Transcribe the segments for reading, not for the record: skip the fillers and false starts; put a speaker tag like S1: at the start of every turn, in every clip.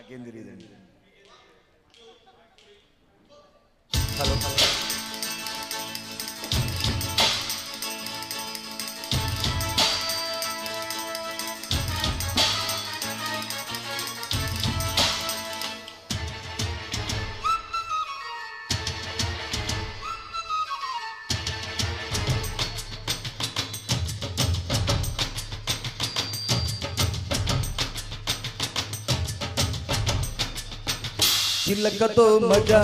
S1: నాకేం తెలియదండి. హలో చిలకతో మజా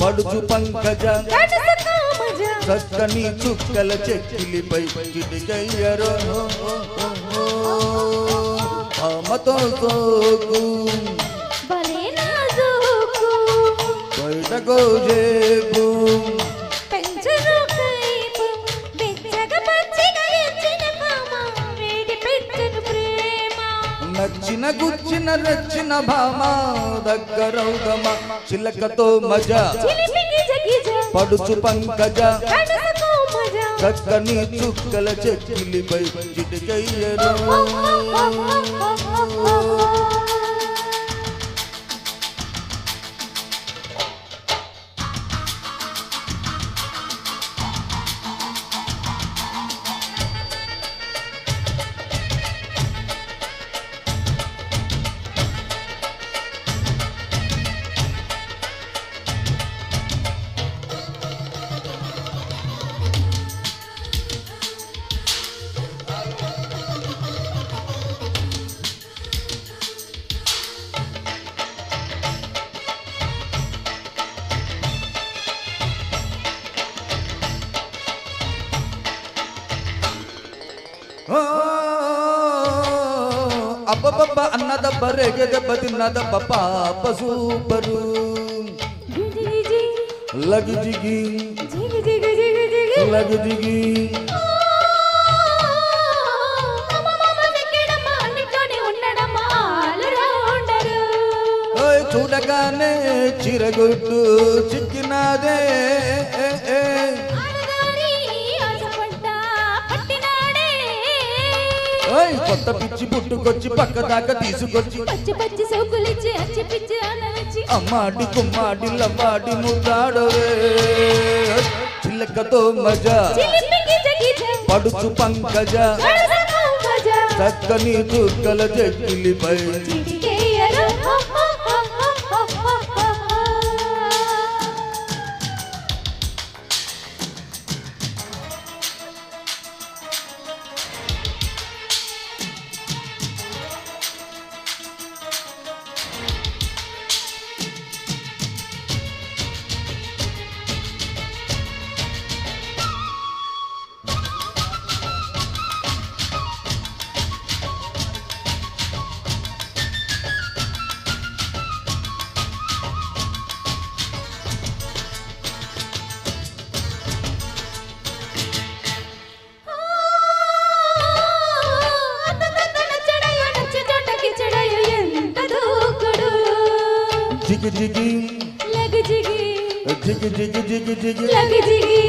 S1: పడుచు పంకజ చక్కని చుక్కల చెక్కిలిపై చిటికయ్యరో ఆమతో సోకు బయటకో జేబు నచ్చిన గుచ్చిన రచ్చిన భామ దగ్గరౌదమ చిలకతో మజా పడుచు పంకజ చక్కని చుక్కల చెక్కిలిపై చిటికయ్యరో అబ్బబ్బ అన్నదబ్బ రేగదబ్బ తిన్నదబ్బ పాప సూపరు లగి జిగి లగి జిగి చూడగానే చిరగుట్టు చిక్కినాదే కొత్త పిచ్చి పుట్టుకొచ్చి పక్క దాకా తీసుకొచ్చి అమ్మాడి కుమ్మాడి లవ్వాడి ముద్దాడవే చిలకతో మజా పడుచు పంకజ చక్కని చుక్కల చెక్కిలిపై జిగి జిగి లగి జిగి జిగి జిగి జిగి జిగి లగి జిగి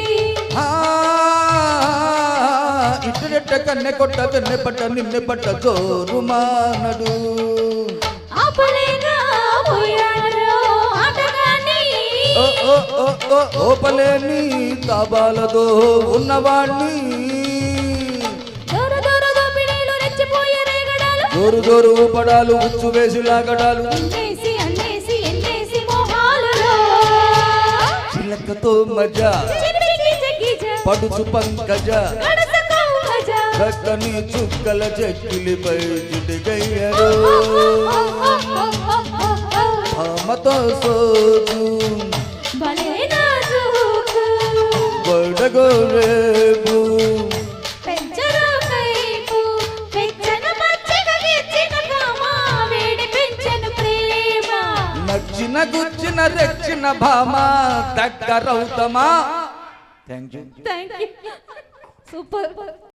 S1: ఇటురెట్ట కన్నె కొట్ట వెన్నె పట్ట నిన్నె పట్ట జోరు మానడు ఓపలేని తాబాలతో ఉన్నవాణ్ణి జోరు జోరు ఊపడాలు ఉచ్చు వేసి లాగడాలు చిలకతో మజా పడుచు పంకజ చక్కని చుక్కల చెక్కిలిపై చిటికయ్యరో ఆమతో సోకు బయటకో రేపు నచ్చిన గుచ్చిన రెచ్చిన భామ దగ్గరౌతమా. Thank you.
S2: సూపర్.